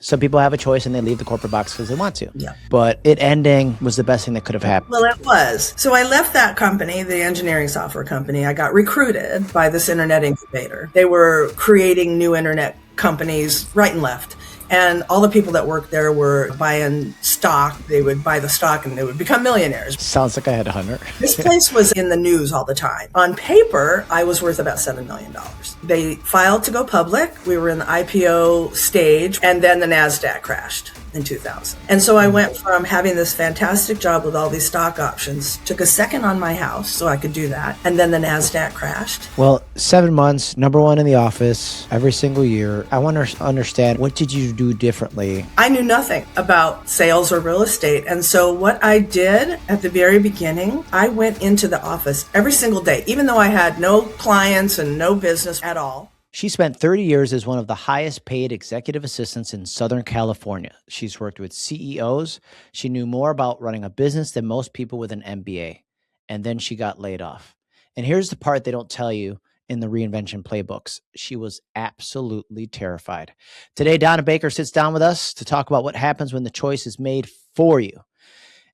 Some people have a choice and they leave the corporate box because they want to. Yeah. But it ending was the best thing that could have happened. Well, it was. So I left that company, the engineering software company. I got recruited by this internet incubator. They were creating new internet companies right and left. And all the people that worked there were buying stock. They would buy the stock and they would become millionaires. Sounds like I had a hunter. This place was in the news all the time. On paper, I was worth about $7 million. They filed to go public. We were in the IPO stage, and then the Nasdaq crashed in 2000. And so I went from having this fantastic job with all these stock options, took a second on my house so I could do that, and then the Nasdaq crashed. Well, 7 months, number one in the office every single year. I want to understand, what did you do differently? I knew nothing about sales or real estate. And so what I did at the very beginning, I went into the office every single day, even though I had no clients and no business at all. She spent 30 years as one of the highest paid executive assistants in Southern California. She's worked with CEOs. She knew more about running a business than most people with an MBA. And then she got laid off. And here's the part they don't tell you in the reinvention playbooks. She was absolutely terrified. Today, Donna Baker sits down with us to talk about what happens when the choice is made for you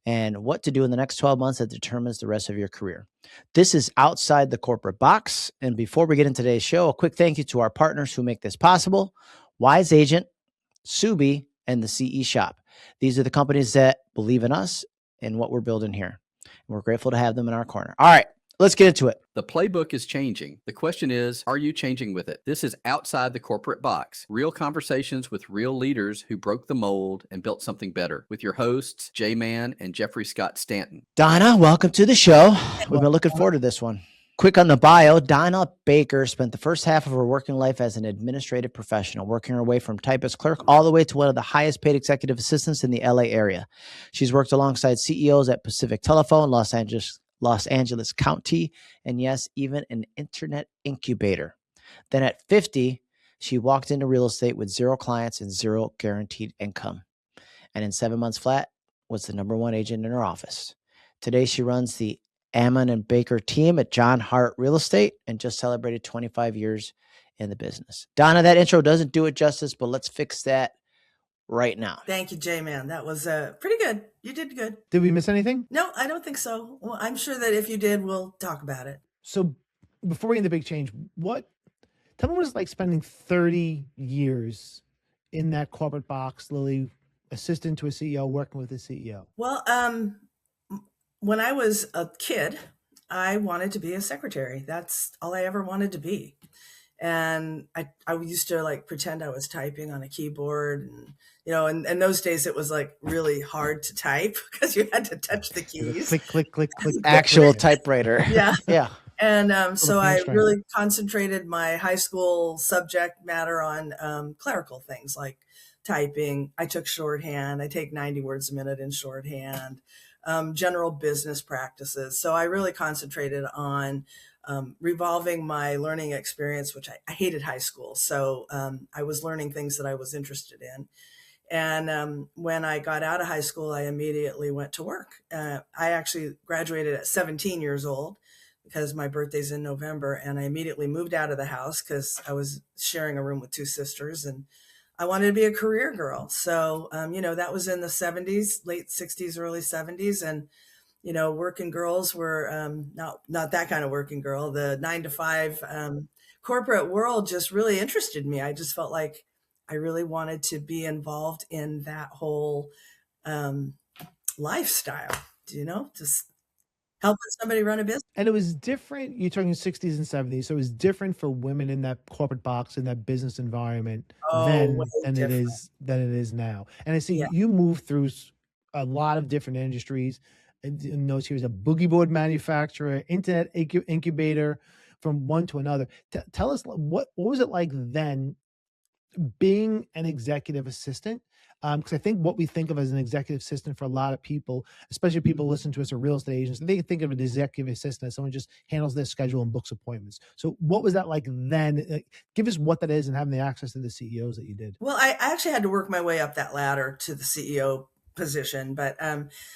and what to do in the next 12 months that determines the rest of your career. This is Outside the Corporate Box. And before we get into today's show, a quick thank you to our partners who make this possible: Wise Agent, Subi, and the CE Shop. These are the companies that believe in us and what we're building here. And we're grateful to have them in our corner. All right, let's get into it. The playbook is changing. The question is, are you changing with it? This is Outside the Corporate Box. Real conversations with real leaders who broke the mold and built something better. With your hosts, JMan and Jeffrey Scott Stanton. Donna, welcome to the show. We've been looking forward to this one. Quick on the bio, Donna Baker spent the first half of her working life as an administrative professional, working her way from typist clerk all the way to one of the highest paid executive assistants in the LA area. She's worked alongside CEOs at Pacific Telephone, Los Angeles County, and yes, even an internet incubator. Then at 50, she walked into real estate with 0 clients and 0 guaranteed income. And in 7 months flat, was the number one agent in her office. Today, she runs the JMan and Baker team at John Hart Real Estate and just celebrated 25 years in the business. Donna, that intro doesn't do it justice, but let's fix that right now. Thank you, J-Man. That was pretty good. You did good. Did we miss anything? No, I don't think so. Well, I'm sure that if you did, we'll talk about it. So before we get into big change, tell me what it's like spending 30 years in that corporate box, Lily, assistant to a CEO, working with a CEO. Well, when I was a kid, I wanted to be a secretary. That's all I ever wanted to be. And I used to like pretend I was typing on a keyboard, and in those days it was like really hard to type because you had to touch the keys. Click, click, click, click. Actual typewriter. Yeah. Yeah. And so I really concentrated my high school subject matter on clerical things like typing. I took shorthand. I take 90 words a minute in shorthand, general business practices. So I really concentrated on revolving my learning experience, which I hated high school. So I was learning things that I was interested in. And when I got out of high school, I immediately went to work. I actually graduated at 17 years old because my birthday's in November. And I immediately moved out of the house because I was sharing a room with 2 sisters and I wanted to be a career girl. So, that was in the 70s, late 60s, early 70s. And working girls were not that kind of working girl. The 9-to-5 corporate world just really interested me. I just felt like I really wanted to be involved in that whole lifestyle, just helping somebody run a business. And it was different. You're talking 60s and 70s. So it was different for women in that corporate box, in that business environment than it is now. And I see you move through a lot of different industries. Notes here is a boogie board manufacturer, internet incubator, from one to another. Tell us what was it like then being an executive assistant? Because I think what we think of as an executive assistant for a lot of people, especially people listen to us as real estate agents, they think of an executive assistant as someone who just handles their schedule and books appointments. So what was that like then? Give us what that is and having the access to the CEOs that you did. Well, I actually had to work my way up that ladder to the CEO position. But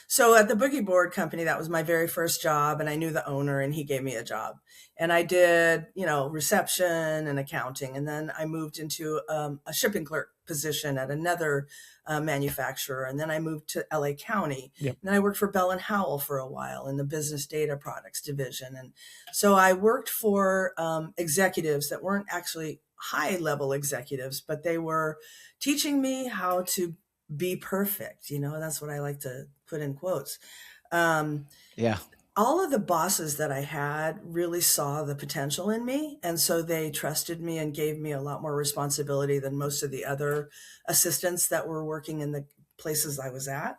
so at the boogie board company, that was my very first job, and I knew the owner and he gave me a job. And I did, reception and accounting. And then I moved into a shipping clerk position at another manufacturer. And then I moved to LA County. Yep. And then I worked for Bell and Howell for a while in the business data products division. And so I worked for executives that weren't actually high level executives, but they were teaching me how to be perfect. You know, that's what I like to put in quotes. Yeah. All of the bosses that I had really saw the potential in me. And so they trusted me and gave me a lot more responsibility than most of the other assistants that were working in the places I was at.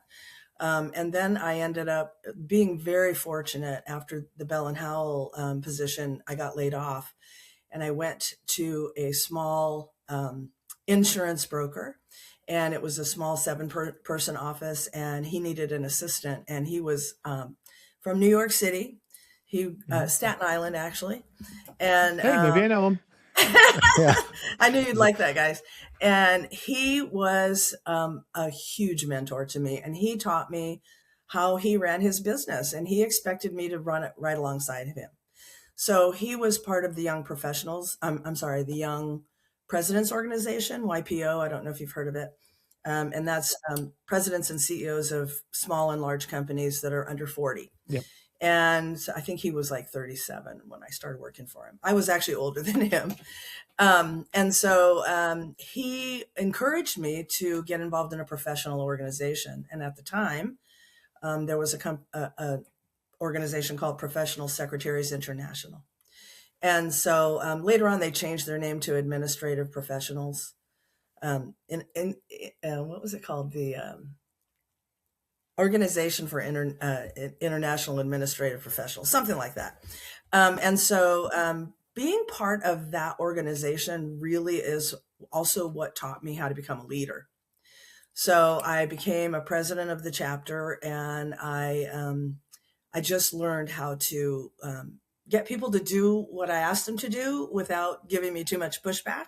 And then I ended up being very fortunate. After the Bell and Howell position, I got laid off and I went to a small insurance broker. And it was a small 7-person office, and he needed an assistant. And he was from New York City, Staten Island, actually. And hey, maybe I know him. Yeah. I knew you'd like that, guys. And he was a huge mentor to me, and he taught me how he ran his business, and he expected me to run it right alongside of him. So he was part of the Young Professionals. The Young Presidents Organization, YPO. I don't know if you've heard of it. And that's presidents and CEOs of small and large companies that are under 40. Yep. And I think he was like 37 when I started working for him. I was actually older than him. And so he encouraged me to get involved in a professional organization. And at the time, there was a organization called Professional Secretaries International. And so later on, they changed their name to Administrative Professionals. What was it called? The Organization for International Administrative Professionals, something like that. And so being part of that organization really is also what taught me how to become a leader. So I became a president of the chapter, and I just learned how to get people to do what I asked them to do without giving me too much pushback.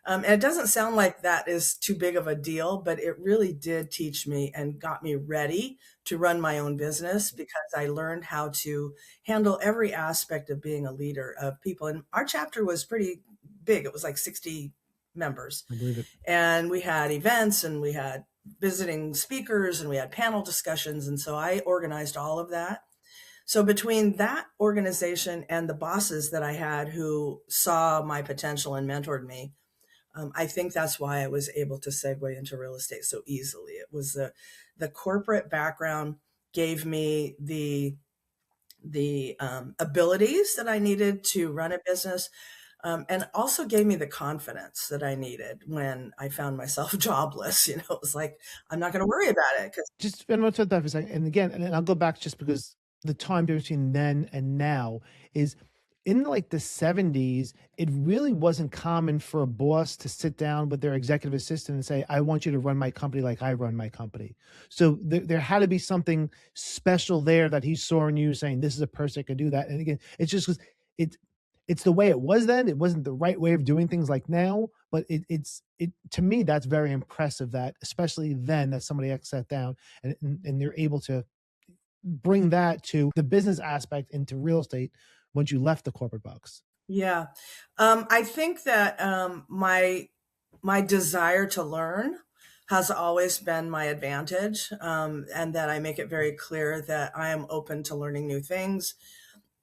And it doesn't sound like that is too big of a deal, but it really did teach me and got me ready to run my own business, because I learned how to handle every aspect of being a leader of people. And our chapter was pretty big. It was like 60 members. I believe it. And we had events, and we had visiting speakers, and we had panel discussions. And so I organized all of that. So between that organization and the bosses that I had who saw my potential and mentored me, I think that's why I was able to segue into real estate so easily. It was the corporate background gave me the abilities that I needed to run a business, and also gave me the confidence that I needed when I found myself jobless. You know, it was like, I'm not going to worry about it. Just I'm going to talk that for a second. And again, and I'll go back just because the time between then and now is, in like the 70s, it really wasn't common for a boss to sit down with their executive assistant and say, I want you to run my company like I run my company. So there had to be something special there that he saw in you, saying, this is a person that can do that. And again, it's just because it's the way it was then. It wasn't the right way of doing things like now, but it's to me, that's very impressive, that especially then, that somebody sat down and they're able to bring that to the business aspect into real estate once you left the corporate box. Yeah. I think that my desire to learn has always been my advantage, and that I make it very clear that I am open to learning new things.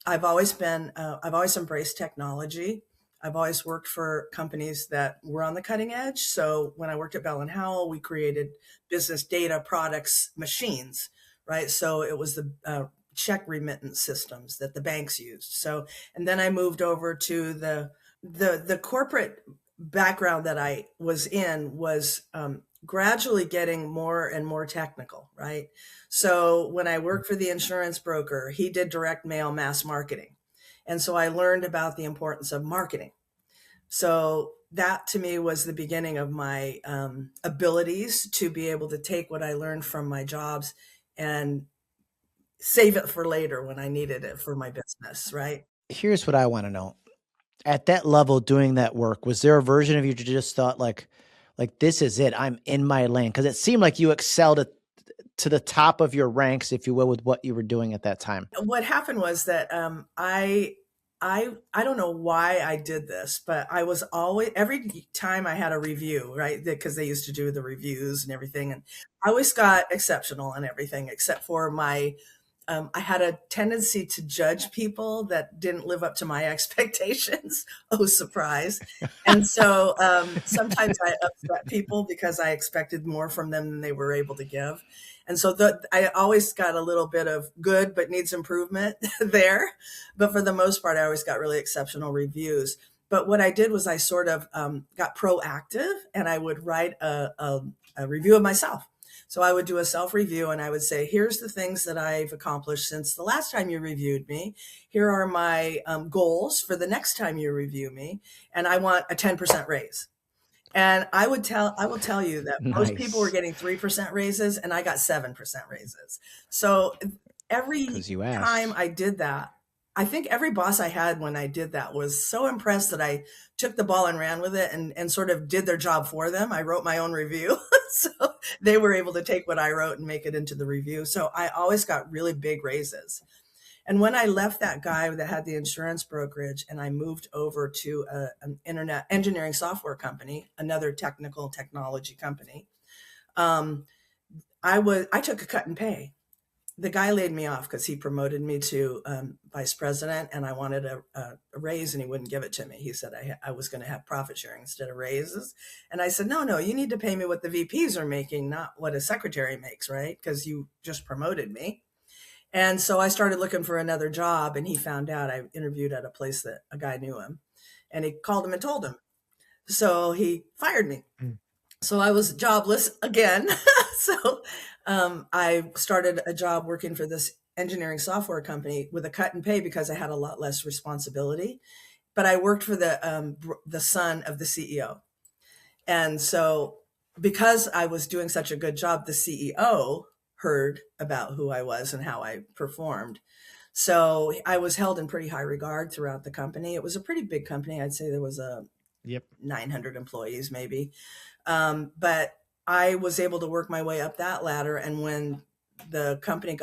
I've always embraced technology. I've always worked for companies that were on the cutting edge. So when I worked at Bell and Howell, we created business data products machines, right? So it was the check remittance systems that the banks used. So, and then I moved over to the corporate background that I was in was gradually getting more and more technical, right? So when I worked for the insurance broker, he did direct mail mass marketing. And so I learned about the importance of marketing. So that to me was the beginning of my abilities to be able to take what I learned from my jobs and save it for later when I needed it for my business, right? Here's what I want to know. At that level, doing that work, was there a version of you that just thought like this is it, I'm in my lane? Because it seemed like you excelled to the top of your ranks, if you will, with what you were doing at that time. What happened was that I I don't know why I did this, but I was always, every time I had a review, right? Because they used to do the reviews and everything. And I always got exceptional and everything, except for my, I had a tendency to judge people that didn't live up to my expectations. Oh, surprise. And so sometimes I upset people because I expected more from them than they were able to give. And so I always got a little bit of good, but needs improvement there. But for the most part, I always got really exceptional reviews. But what I did was I sort of got proactive, and I would write a review of myself. So I would do a self-review, and I would say, here's the things that I've accomplished since the last time you reviewed me. Here are my goals for the next time you review me. And I want a 10% raise. And I will tell you that most people were getting 3% raises, and I got 7% raises. So every time I did that, I think every boss I had when I did that was so impressed that I took the ball and ran with it and sort of did their job for them. I wrote my own review. So they were able to take what I wrote and make it into the review. So I always got really big raises. And when I left that guy that had the insurance brokerage and I moved over to an internet engineering software company, another technology company, I took a cut in pay. The guy laid me off because he promoted me to vice president, and I wanted a raise, and he wouldn't give it to me. He said I was going to have profit sharing instead of raises. And I said, no, you need to pay me what the VPs are making, not what a secretary makes, right? Because you just promoted me. And so I started looking for another job, and he found out. I interviewed at a place that a guy knew him, and he called him and told him. So he fired me. So I was jobless again. So I started a job working for this engineering software company with a cut in pay because I had a lot less responsibility. But I worked for the son of the CEO. And so because I was doing such a good job, the CEO heard about who I was and how I performed. So I was held in pretty high regard throughout the company. It was a pretty big company. I'd say there was 900 employees maybe. But I was able to work my way up that ladder. And when the company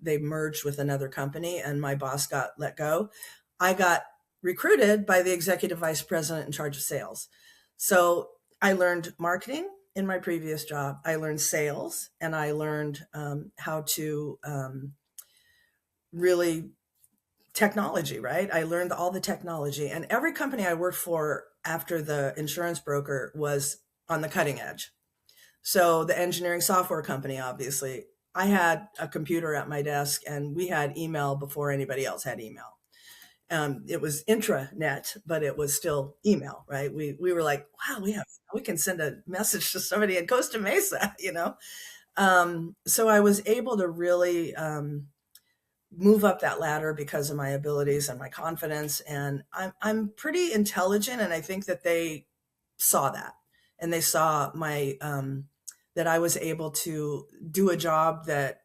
they merged with another company and my boss got let go, I got recruited by the executive vice president in charge of sales. So I learned marketing in my previous job. I learned sales, and I learned how to really technology, right? I learned all the technology, and every company I worked for after the insurance broker was on the cutting edge. So the engineering software company, obviously, I had a computer at my desk, and we had email before anybody else had email. It was intranet, but it was still email, right? We were like, wow, we can send a message to somebody in Costa Mesa, So I was able to really move up that ladder because of my abilities and my confidence. And I'm pretty intelligent, and I think that they saw that, and they saw my that I was able to do a job that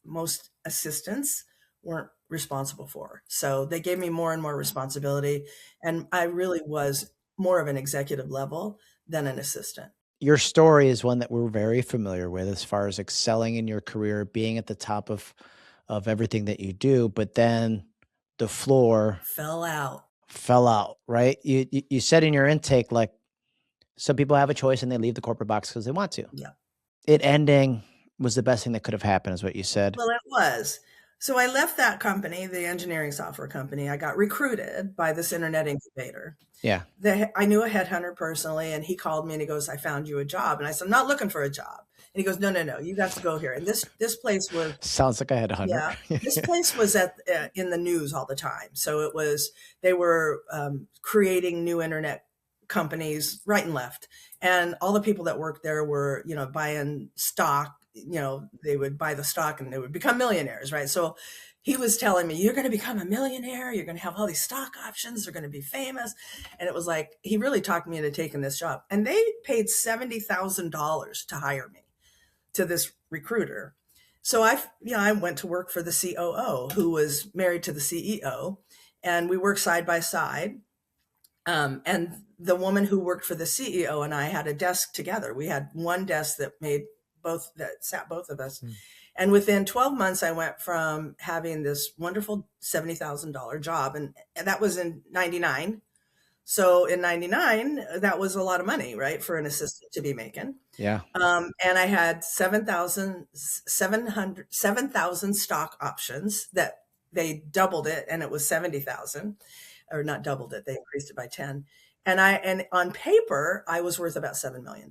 most assistants weren't responsible for. So they gave me more and more responsibility, and I really was more of an executive level than an assistant. Your story is one that we're very familiar with as far as excelling in your career, being at the top of everything that you do, but then the floor fell out, right? You said in your intake, like, some people have a choice and they leave the corporate box because they want to. Yeah. It ending was the best thing that could have happened, is what you said. Well, it was. So I left that company, the engineering software company. I got recruited by this internet incubator. Yeah. I knew a headhunter personally, and he called me and he goes, I found you a job. And I said, I'm not looking for a job. And he goes, no, you got to go here. And this place was... Sounds like a headhunter. Yeah. This place was in the news all the time. So they were creating new internet companies right and left. And all the people that worked there were, buying stock. They would buy the stock and they would become millionaires, right? So he was telling me, you're going to become a millionaire. You're going to have all these stock options. They're going to be famous. And it was like, he really talked me into taking this job. And they paid $70,000 to hire me, to this recruiter. So I went to work for the COO, who was married to the CEO, and we worked side by side. And the woman who worked for the CEO and I had a desk together. We had one desk that made that sat both of us. And within 12 months, I went from having this wonderful $70,000 job, and that was in 99. So in 99, that was a lot of money, right, for an assistant to be making. Yeah. And I had 7,000 stock options that they doubled it, and it was 70,000, or not doubled it. They increased it by 10. And on paper, I was worth about $7 million.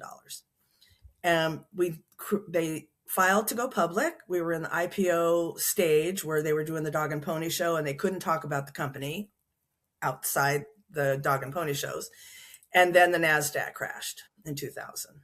They filed to go public. We were in the IPO stage where they were doing the dog and pony show, and they couldn't talk about the company outside the dog and pony shows. And then the Nasdaq crashed in 2000.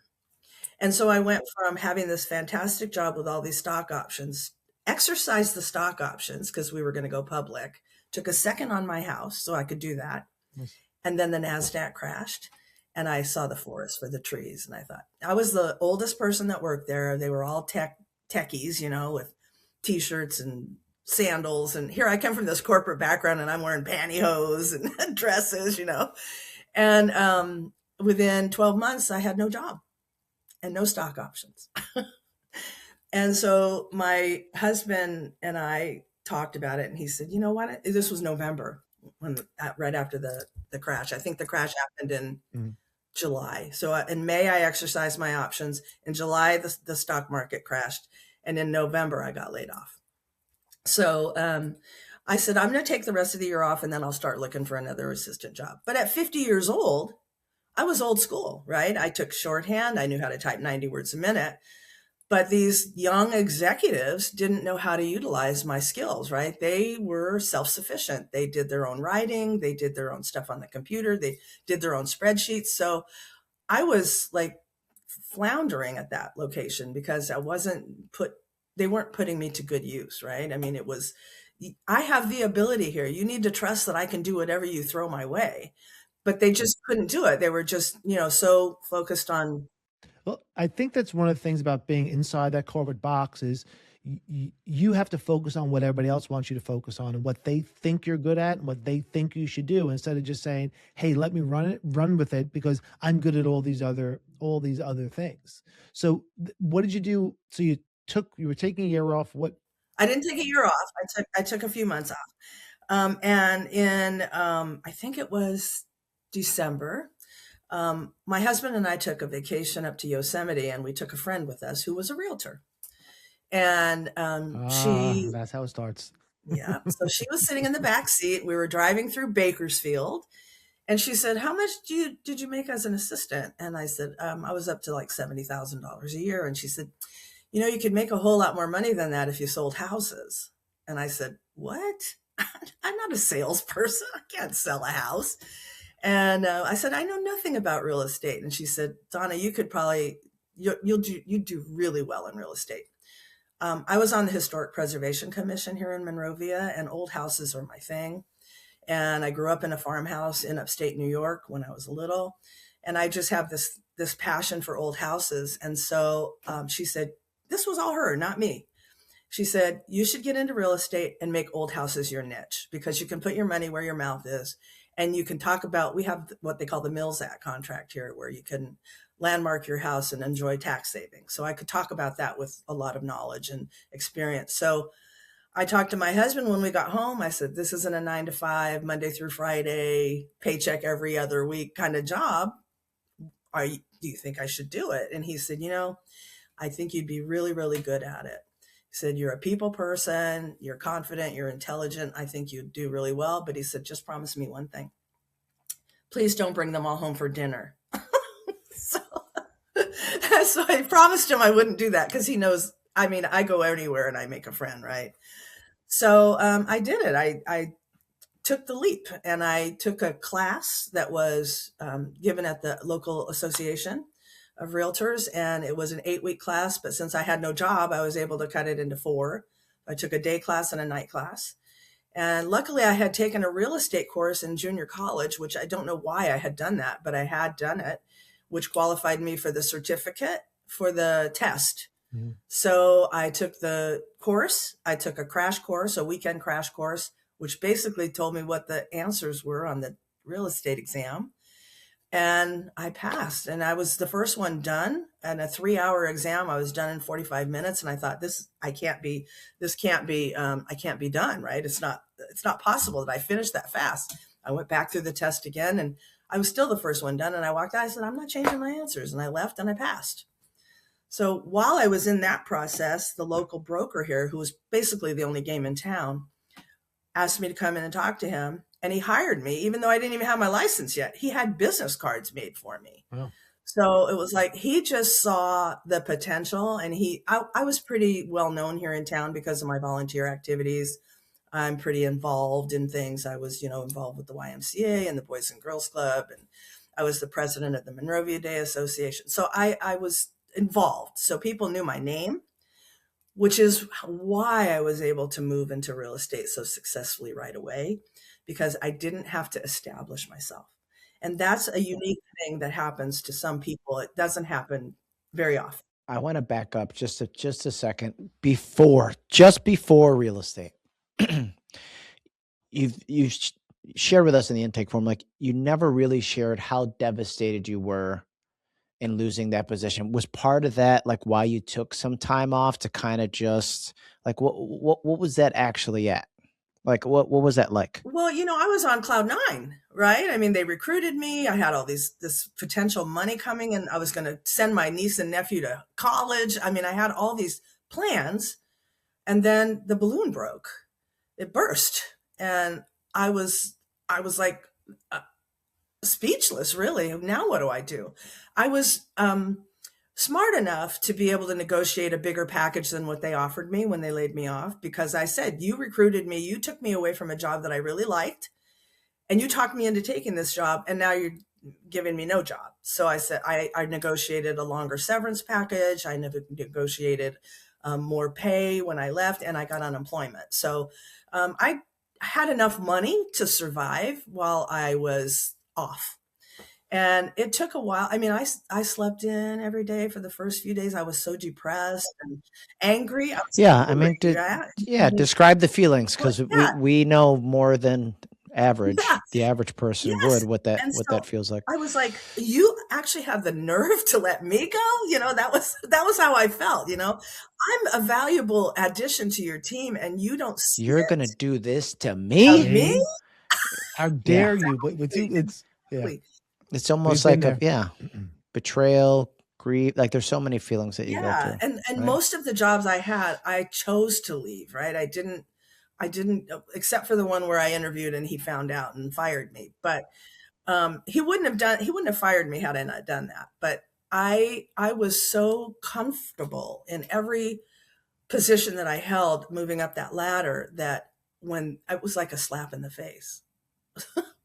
And so I went from having this fantastic job with all these stock options, exercised the stock options because we were going to go public, took a second on my house so I could do that. Nice. And then the Nasdaq crashed, and I saw the forest for the trees. And I thought, I was the oldest person that worked there. They were all techies, you know, with T-shirts and sandals. And here I come from this corporate background, and I'm wearing pantyhose and dresses, you know. And within 12 months, I had no job and no stock options. And so my husband and I talked about it, and he said, you know what? This was November, right after the crash. I think the crash happened in July. So in May, I exercised my options. In July, the stock market crashed. And in November, I got laid off. So I said, I'm going to take the rest of the year off, and then I'll start looking for another assistant job. But at 50 years old, I was old school, right? I took shorthand. I knew how to type 90 words a minute. But these young executives didn't know how to utilize my skills, right? They were self-sufficient. They did their own writing. They did their own stuff on the computer. They did their own spreadsheets. So I was like floundering at that location because they weren't putting me to good use, right? I mean, I have the ability here. You need to trust that I can do whatever you throw my way. But they just couldn't do it. They were just, so focused on. Well, I think that's one of the things about being inside that corporate box is you have to focus on what everybody else wants you to focus on and what they think you're good at and what they think you should do, instead of just saying, hey, let me run with it because I'm good at all these other things. So what did you do? So you were taking a year off. What? I didn't take a year off. I took a few months off. And in, I think it was December, my husband and I took a vacation up to Yosemite, and we took a friend with us who was a realtor. And that's how it starts. Yeah. So she was sitting in the back seat. We were driving through Bakersfield, and she said, how much did you make as an assistant? And I said, I was up to like $70,000 a year. And she said, you could make a whole lot more money than that if you sold houses. And I said, what? I'm not a salesperson. I can't sell a house. And I said, I know nothing about real estate. And she said, Donna, you could probably, you'd do really well in real estate. I was on the Historic Preservation Commission here in Monrovia, and old houses are my thing. And I grew up in a farmhouse in upstate New York when I was little. And I just have this passion for old houses. And so she said, this was all her, not me. She said, you should get into real estate and make old houses your niche, because you can put your money where your mouth is. And you can talk about, we have what they call the Mills Act contract here, where you can landmark your house and enjoy tax savings. So I could talk about that with a lot of knowledge and experience. So I talked to my husband when we got home. I said, this isn't a 9-to-5, Monday through Friday, paycheck every other week kind of job. Do you think I should do it? And he said, I think you'd be really, really good at it. He said, you're a people person, you're confident, you're intelligent. I think you'd do really well. But he said, just promise me one thing. Please don't bring them all home for dinner. So I promised him I wouldn't do that, because he knows, I go anywhere and I make a friend, right? So I did it. I took the leap, and I took a class that was given at the local association of realtors, and it was an 8-week class. But since I had no job, I was able to cut it into 4. I took a day class and a night class. And luckily I had taken a real estate course in junior college, which I don't know why I had done that, but I had done it, which qualified me for the certificate for the test. Mm-hmm. So I took the course. I took a crash course, a weekend crash course, which basically told me what the answers were on the real estate exam. and I passed, and I was the first one done. And a 3-hour exam, I was done in 45 minutes. And I thought, I can't be done, right? It's not possible that I finished that fast. I went back through the test again, and I was still the first one done. And I walked out, I said, I'm not changing my answers. And I left and I passed. So while I was in that process, the local broker here, who was basically the only game in town, asked me to come in and talk to him. And he hired me, even though I didn't even have my license yet. He had business cards made for me. Wow. So it was like, he just saw the potential. And I was pretty well known here in town because of my volunteer activities. I'm pretty involved in things. I was, involved with the YMCA and the Boys and Girls Club. And I was the president of the Monrovia Day Association. So I was involved. So people knew my name, which is why I was able to move into real estate so successfully right away, because I didn't have to establish myself. And that's a unique thing that happens to some people. It doesn't happen very often. I want to back up just a second just before real estate. You've shared with us in the intake form, like you never really shared how devastated you were in losing that position. Was part of that like why you took some time off to kind of just like what was that actually at? Like what was that like? Well, I was on cloud 9, right? I mean, they recruited me. I had all this potential money coming, and I was going to send my niece and nephew to college. I mean, I had all these plans, and then the balloon broke. It burst, and I was like speechless, really. Now what do I do? I was smart enough to be able to negotiate a bigger package than what they offered me when they laid me off, because I said, you recruited me, you took me away from a job that I really liked, and you talked me into taking this job, and now you're giving me no job. So I said, I negotiated a longer severance package. I negotiated more pay when I left, and I got unemployment. So I had enough money to survive while I was off. And it took a while. I mean, I slept in every day for the first few days. I was so depressed and angry. Describe the feelings, because we know more than average. Yeah. The average person would what that feels like. I was like, you actually have the nerve to let me go? That was how I felt. I'm a valuable addition to your team, and you don't see You're going to do this to me? Me? How dare you? But with you, it's almost like betrayal, grief. Like there's so many feelings that you go through. And right? Most of the jobs I had, I chose to leave, right? I didn't, except for the one where I interviewed and he found out and fired me. But he wouldn't have fired me had I not done that. But I was so comfortable in every position that I held moving up that ladder that when it was like a slap in the face.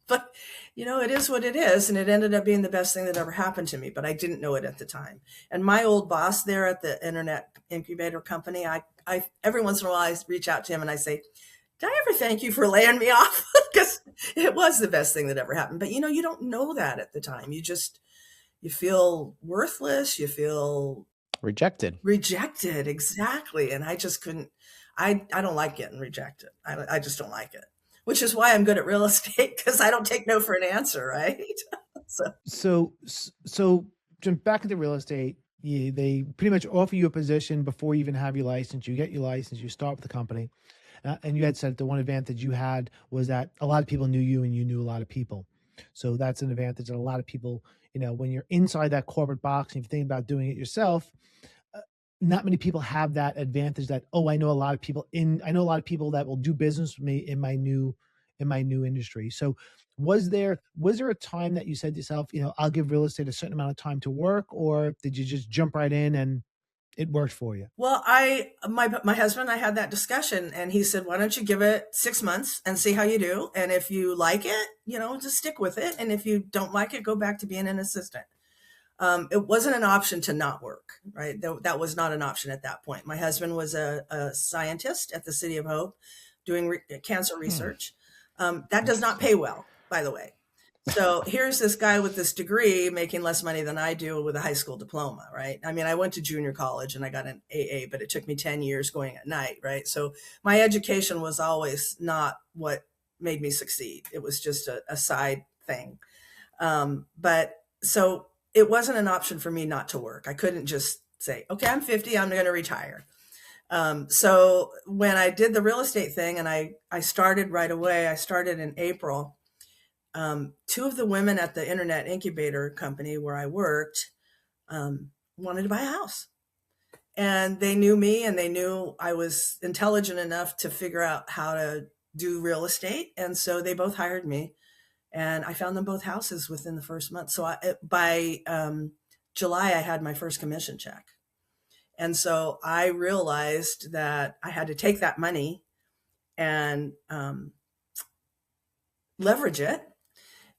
But, it is what it is. And it ended up being the best thing that ever happened to me. But I didn't know it at the time. And my old boss there at the internet incubator company, I every once in a while, I reach out to him and I say, did I ever thank you for laying me off? Because it was the best thing that ever happened. But, you don't know that at the time. You feel worthless. You feel rejected. Exactly. And I just couldn't, I don't like getting rejected. I just don't like it. Which is why I'm good at real estate, because I don't take no for an answer, right? So jump back into real estate. They pretty much offer you a position before you even have your license. You get your license, you start with the company. And you had said the one advantage you had was that a lot of people knew you and you knew a lot of people. So that's an advantage that a lot of people, when you're inside that corporate box and you're thinking about doing it yourself, not many people have that advantage that, I know a lot of people that will do business with me in my new industry. So was there a time that you said to yourself, I'll give real estate a certain amount of time to work, or did you just jump right in and it worked for you? Well, my husband and I had that discussion, and he said, why don't you give it 6 months and see how you do? And if you like it, just stick with it. And if you don't like it, go back to being an assistant. It wasn't an option to not work, right? That was not an option at that point. My husband was a scientist at the City of Hope doing cancer research. That does not pay well, by the way. So here's this guy with this degree making less money than I do with a high school diploma, right? I mean, I went to junior college and I got an AA, but it took me 10 years going at night, right? So my education was always not what made me succeed. It was just a side thing. But so it wasn't an option for me not to work. I couldn't just say, okay, I'm 50, I'm going to retire. So when I did the real estate thing, and I started right away, I started in April. Two of the women at the internet incubator company where I worked wanted to buy a house. And they knew me, and they knew I was intelligent enough to figure out how to do real estate. And so they both hired me, and I found them both houses within the first month. So by July, I had my first commission check. And so I realized that I had to take that money and leverage it.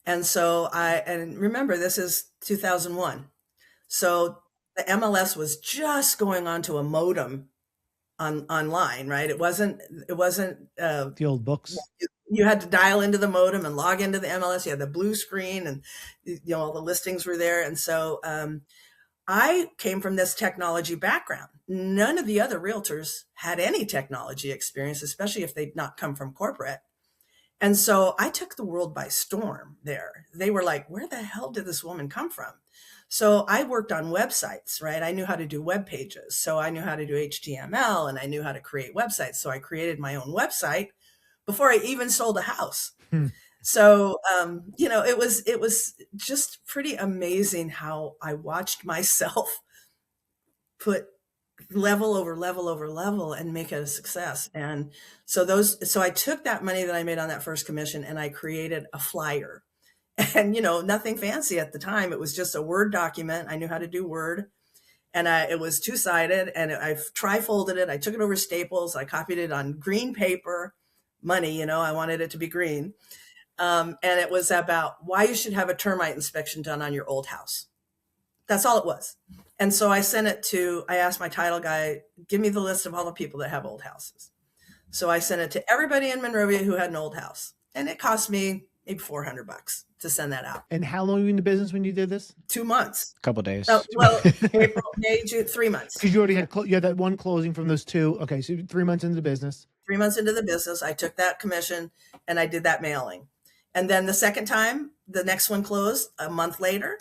And so and remember, this is 2001. So the MLS was just going onto a modem online, right? It wasn't the old books. You had to dial into the modem and log into the MLS. You had the blue screen, and all the listings were there. And so I came from this technology background. None of the other realtors had any technology experience, especially if they'd not come from corporate. And so I took the world by storm there. They were like, where the hell did this woman come from? So I worked on websites, right? I knew how to do web pages. So I knew how to do HTML, and I knew how to create websites. So I created my own website before I even sold a house. So, it was just pretty amazing how I watched myself put level over level over level and make it a success. And so I took that money that I made on that first commission, and I created a flyer. And, nothing fancy at the time. It was just a Word document. I knew how to do Word, and it was two-sided, and I tri-folded it. I took it over Staples. I copied it on green paper, money, I wanted it to be green. And it was about why you should have a termite inspection done on your old house. That's all it was. And so I asked my title guy, give me the list of all the people that have old houses. So I sent it to everybody in Monrovia who had an old house. And it cost me maybe $400 to send that out. And how long were you in the business when you did this? 2 months. A couple days. Well, April, May, June, 3 months. Because you already had that one closing from those two. Okay, so 3 months into the business. 3 months into the business, I took that commission and I did that mailing. And then the second time, the next one closed a month later,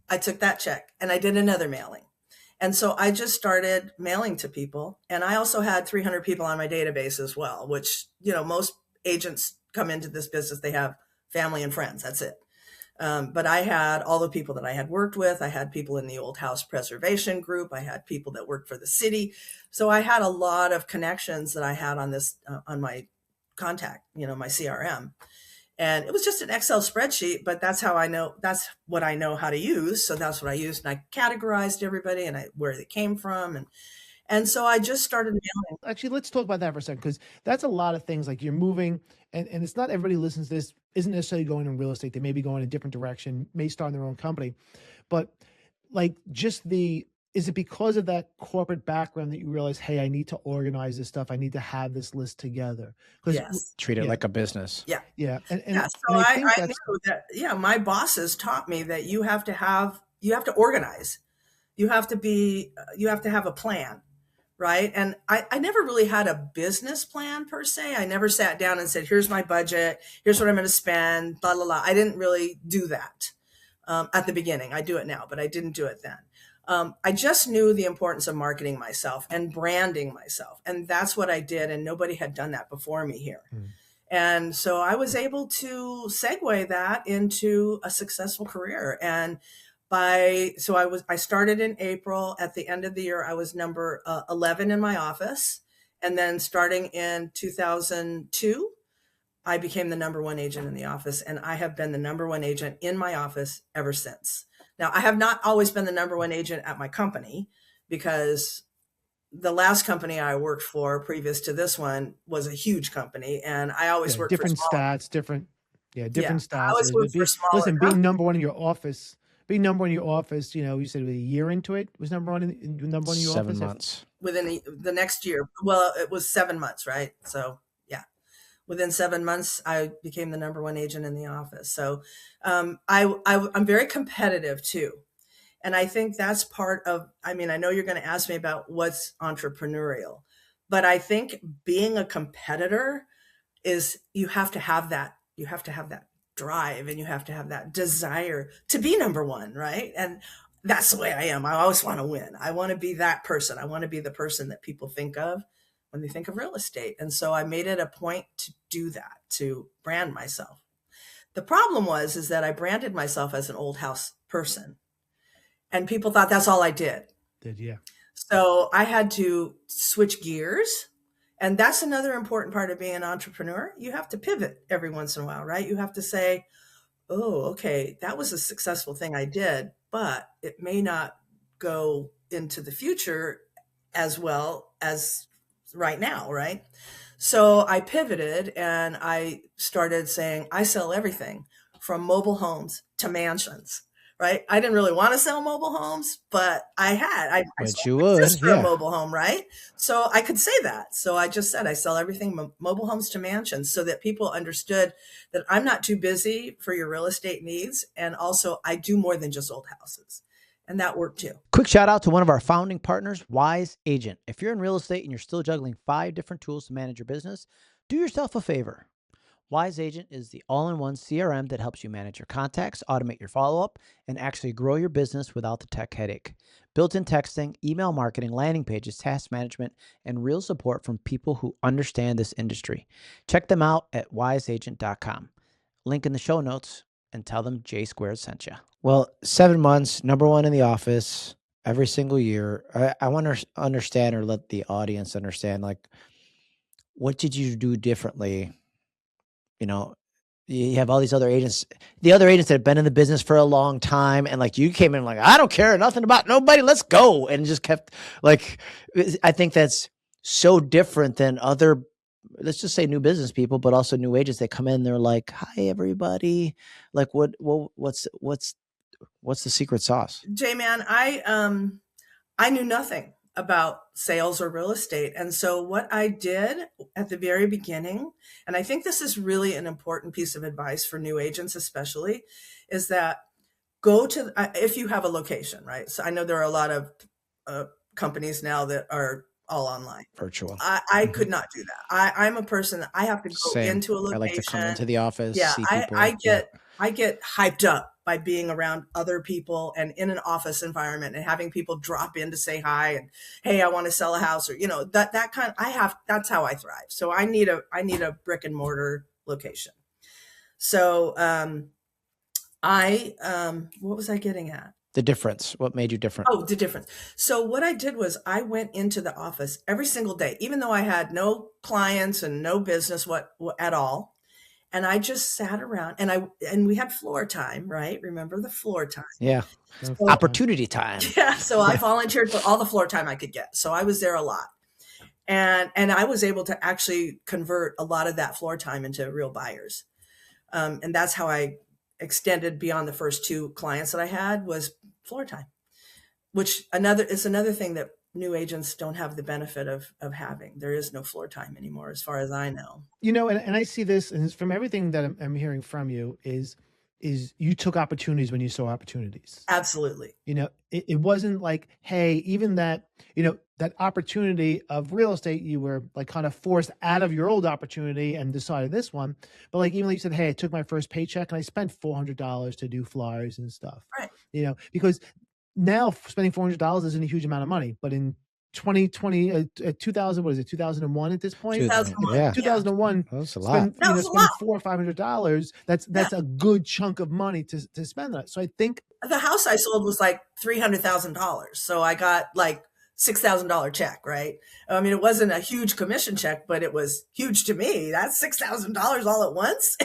I took that check and I did another mailing. And so I just started mailing to people. And I also had 300 people on my database as well, which, most agents come into this business, they have family and friends. That's it. But I had all the people that I had worked with. I had people in the old house preservation group. I had people that worked for the city. So I had a lot of connections that I had on this, on my contact, my CRM. And it was just an Excel spreadsheet, but that's what I know how to use. So that's what I used. And I categorized everybody and where they came from. And so I just started mailing. Actually, let's talk about that for a second, because that's a lot of things. Like, you're moving, and it's not everybody listens to this isn't necessarily going in real estate. They may be going a different direction, may start their own company. But like, is it because of that corporate background that you realize, hey, I need to organize this stuff. I need to have this list together. Yes. Treat it like a business. Yeah. Yeah. So I knew that, my bosses taught me that you have to organize. You have to have a plan. Right. And I never really had a business plan per se. I never sat down and said, here's my budget. Here's what I'm going to spend, blah, blah, blah. I didn't really do that at the beginning. I do it now, but I didn't do it then. I just knew the importance of marketing myself and branding myself. And that's what I did. And nobody had done that before me here. And so I was able to segue that into a successful career. And I started in April. At the end of the year, I was number 11 in my office. And then starting in 2002, I became the number one agent in the office. And I have been the number one agent in my office ever since. Now, I have not always been the number one agent at my company, because the last company I worked for previous to this one was a huge company. And I always worked different for stats, different stats. I always worked for smaller Listen, being number one in your office, you said a year into it was number one in your 7 office? months. Within the next year. Well, it was 7 months, right? So yeah, within 7 months, I became the number one agent in the office. So I'm very competitive too. And I think that's part of, I know you're going to ask me about what's entrepreneurial, but I think being a competitor is, you have to have that drive and you have to have that desire to be number one, right? And that's the way I am. I always want to win. I want to be that person. I want to be the person that people think of when they think of real estate. And so I made it a point to do that, to brand myself. The problem is that I branded myself as an old house person, and people thought that's all I did. Yeah. So I had to switch gears. And that's another important part of being an entrepreneur. You have to pivot every once in a while, right? You have to say, oh, okay, that was a successful thing I did, but it may not go into the future as well as right now, right? So I pivoted and I started saying, I sell everything from mobile homes to mansions, right? I didn't really want to sell mobile homes, but I sold my sister a mobile home, right? So I could say that. So I just said, I sell everything mobile homes to mansions, so that people understood that I'm not too busy for your real estate needs. And also I do more than just old houses. And that worked too. Quick shout out to one of our founding partners, Wise Agent. If you're in real estate and you're still juggling 5 different tools to manage your business, do yourself a favor. Wise Agent is the all-in-one CRM that helps you manage your contacts, automate your follow-up, and actually grow your business without the tech headache. Built-in texting, email marketing, landing pages, task management, and real support from people who understand this industry. Check them out at wiseagent.com. Link in the show notes, and tell them J Squared sent you. Well, 7 months, number one in the office every single year. I want to understand, or let the audience understand, like, what did you do differently? You know, you have all these other agents, the other agents that have been in the business for a long time. And like, you came in like, I don't care nothing about nobody. Let's go. And just kept like, I think that's so different than other, let's just say new business people, but also new agents that come in. They're like, hi, everybody. Like what's the secret sauce? JMan, I knew nothing about sales or real estate. And so what I did at the very beginning, and I think this is really an important piece of advice for new agents, especially, is that go to, if you have a location, right? So I know there are a lot of companies now that are all online. Virtual. I could not do that. I'm a person that I have to go into a location. I like to come into the office, see people. I get hyped up by being around other people and in an office environment and having people drop in to say hi and, hey, I want to sell a house, or, that kind of, that's how I thrive. So I need a brick and mortar location. So, what was I getting at? The difference. What made you different? Oh, the difference. So what I did was I went into the office every single day, even though I had no clients and no business at all. And I just sat around and we had floor time, right? Remember the floor time? Yeah. So, opportunity time. Yeah. So I volunteered for all the floor time I could get. So I was there a lot. And I was able to actually convert a lot of that floor time into real buyers. And that's how I extended beyond the first 2 clients that I had, was floor time, which is another thing that new agents don't have the benefit of having. There is no floor time anymore, as far as I know. And I see this, and from everything that I'm hearing from you is you took opportunities when you saw opportunities. Absolutely. It wasn't like, hey, even that, that opportunity of real estate, you were like kind of forced out of your old opportunity and decided this one. But like, even like you said, hey, I took my first paycheck and I spent $400 to do flyers and stuff. Right. Because now spending $400 isn't a huge amount of money, but in 2020, 2000, what is it, 2001 at this point? 2001. Yeah. 2001. That's a lot. Spend $400 or $500. That's a good chunk of money to spend that. So I think the house I sold was like $300,000. So I got like $6,000 check, right? I mean, it wasn't a huge commission check, but it was huge to me. That's $6,000 all at once.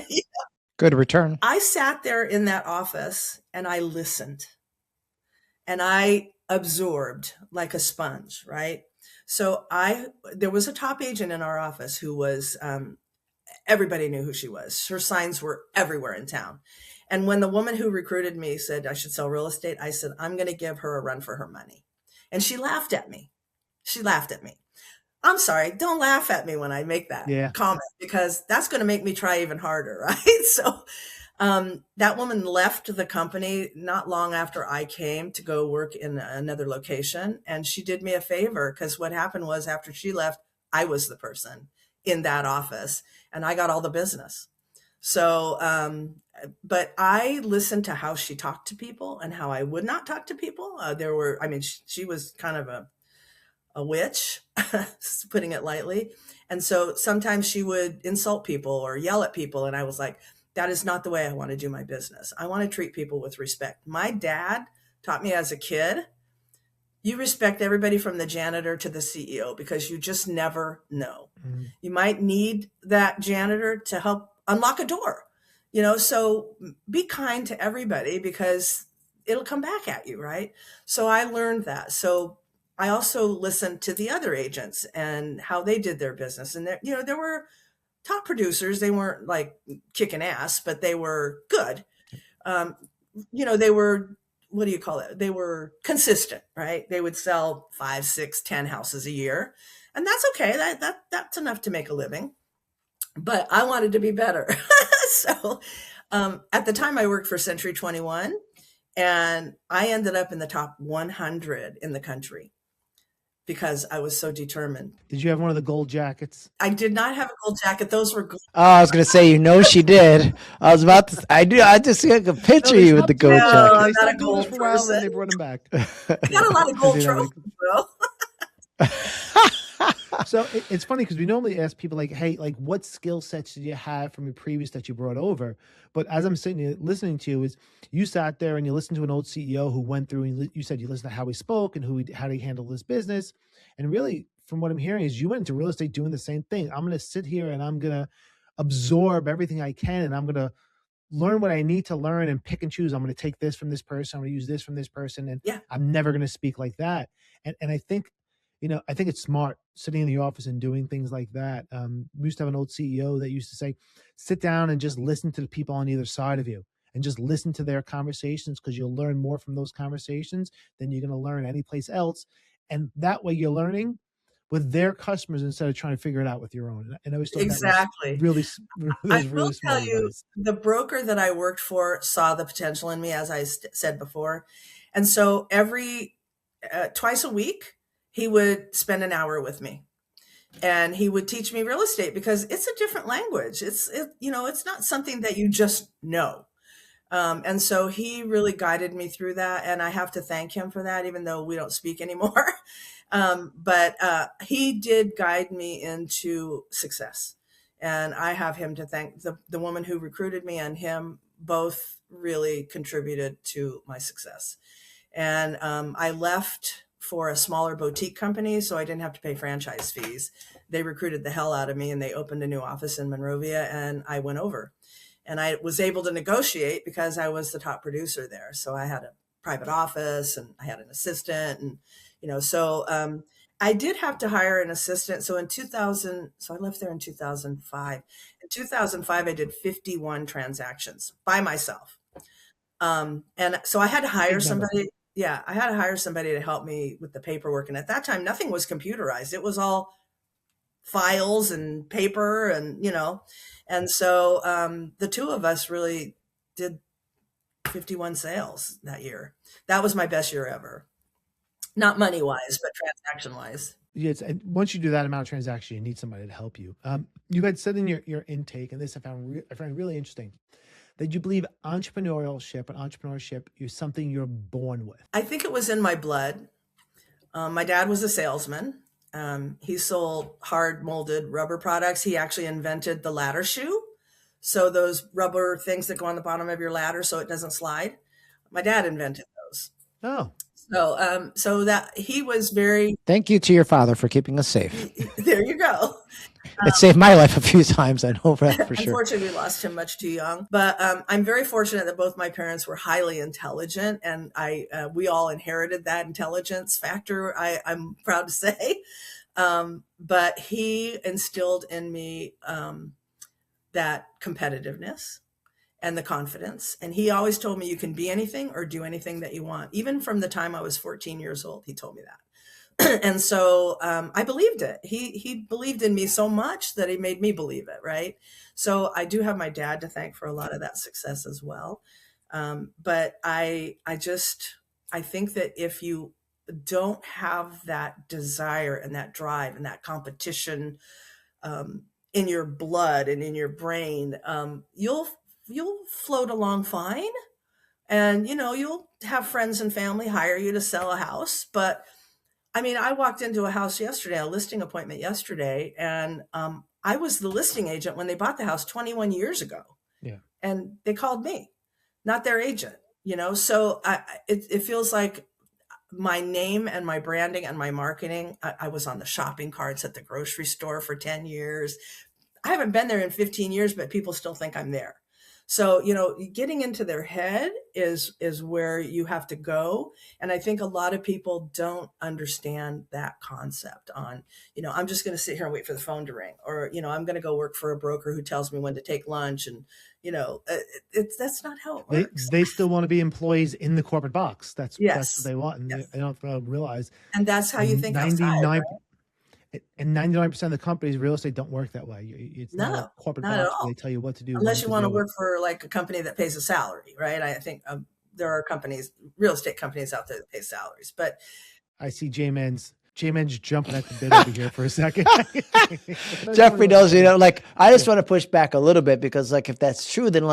Good return. I sat there in that office and I listened and I absorbed like a sponge, right? So there was a top agent in our office who was, everybody knew who she was. Her signs were everywhere in town. And when the woman who recruited me said I should sell real estate, I said, I'm going to give her a run for her money. And she laughed at me. I'm sorry. Don't laugh at me when I make that comment, because that's going to make me try even harder. Right. So, that woman left the company not long after I came to go work in another location. And she did me a favor, because what happened was, after she left, I was the person in that office and I got all the business. So, but I listened to how she talked to people and how I would not talk to people. She was kind of a witch, putting it lightly. And so sometimes she would insult people or yell at people. And I was like, that is not the way I want to do my business. I want to treat people with respect. My dad taught me as a kid, you respect everybody from the janitor to the CEO because you just never know. Mm-hmm. You might need that janitor to help unlock a door, so be kind to everybody because it'll come back at you, right? So I learned that. So I also listened to the other agents and how they did their business. And there were top producers. They weren't like kicking ass, but they were good. They were, what do you call it? They were consistent, right? They would sell 5, 6, 10 houses a year. And that's okay. That's enough to make a living. But I wanted to be better. So at the time I worked for Century 21 and I ended up in the top 100 in the country because I was so determined. Did you have one of the gold jackets? I did not have a gold jacket. Those were gold. Oh, I was going to say, she did. I was about to. I just could picture you with the gold jacket. No, I'm not a gold person. For a while, then they brought him back. I got a lot of gold trophies, though. So it's funny because we normally ask people like, hey, like what skill sets did you have from your previous that you brought over? But as I'm sitting here listening to you, is you sat there and you listened to an old CEO who went through and you said you listened to how he spoke and how he handled his business. And really, from what I'm hearing is you went into real estate doing the same thing. I'm going to sit here and I'm going to absorb everything I can and I'm going to learn what I need to learn and pick and choose. I'm going to take this from this person. I'm going to use this from this person. And I'm never going to speak like that. And I think, I think it's smart sitting in the office and doing things like that. We used to have an old CEO that used to say, sit down and just listen to the people on either side of you and just listen to their conversations because you'll learn more from those conversations than you're going to learn anyplace else. And that way you're learning with their customers instead of trying to figure it out with your own. And I always thought exactly. That was really, I will tell you, the broker that I worked for saw the potential in me, as I said before. And so twice a week, he would spend an hour with me and he would teach me real estate because it's a different language. It's not something that you just know. And so he really guided me through that. And I have to thank him for that, even though we don't speak anymore. But he did guide me into success. And I have him to thank. The woman who recruited me and him both really contributed to my success. And I left for a smaller boutique company, so I didn't have to pay franchise fees. They recruited the hell out of me and they opened a new office in Monrovia and I went over. And I was able to negotiate because I was the top producer there. So I had a private office and I had an assistant and, so I did have to hire an assistant. So I left there in 2005. In 2005, I did 51 transactions by myself. And so I had to hire somebody. Yeah, I had to hire somebody to help me with the paperwork. And at that time, nothing was computerized. It was all files and paper and, and so the two of us really did 51 sales that year. That was my best year ever. Not money-wise, but transaction-wise. Yes, and once you do that amount of transaction, you need somebody to help you. You had said in your intake, and this I found really interesting, that you believe entrepreneurship is something you're born with. I think it was in my blood. My dad was a salesman. He sold hard molded rubber products. He actually invented the ladder shoe. So those rubber things that go on the bottom of your ladder so it doesn't slide. My dad invented those. Oh. So that he was very. Thank you to your father for keeping us safe. There you go. It saved my life a few times. I know that for sure. Unfortunately, we lost him much too young. But I'm very fortunate that both my parents were highly intelligent, and we all inherited that intelligence factor. I'm proud to say. But he instilled in me that competitiveness and the confidence. And he always told me you can be anything or do anything that you want. Even from the time I was 14 years old, he told me that. And so I believed it. He believed in me so much that he made me believe it, right? So I do have my dad to thank for a lot of that success as well. But I think that if you don't have that desire and that drive and that competition, in your blood and in your brain, you'll float along fine. And, you'll have friends and family hire you to sell a house. But I mean, I walked into a house yesterday, a listing appointment yesterday, and I was the listing agent when they bought the house 21 years ago. Yeah. And they called me, not their agent, So it feels like my name and my branding and my marketing, I was on the shopping carts at the grocery store for 10 years. I haven't been there in 15 years, but people still think I'm there. So, getting into their head is where you have to go. And I think a lot of people don't understand that concept on, I'm just going to sit here and wait for the phone to ring, or, I'm going to go work for a broker who tells me when to take lunch. And, that's not how it works. They still want to be employees in the corporate box. That's what they want. And yes. they don't realize. And that's how you think 99, outside, right? And 99% of the companies, real estate, don't work that way. It's not a corporate box where they tell you what to do. Unless you want to work for like a company that pays a salary, right? I think there are real estate companies out there that pay salaries. But I see JMan's jumping at the bit over here for a second. Jeffrey knows, I just want to push back a little bit because if that's true, then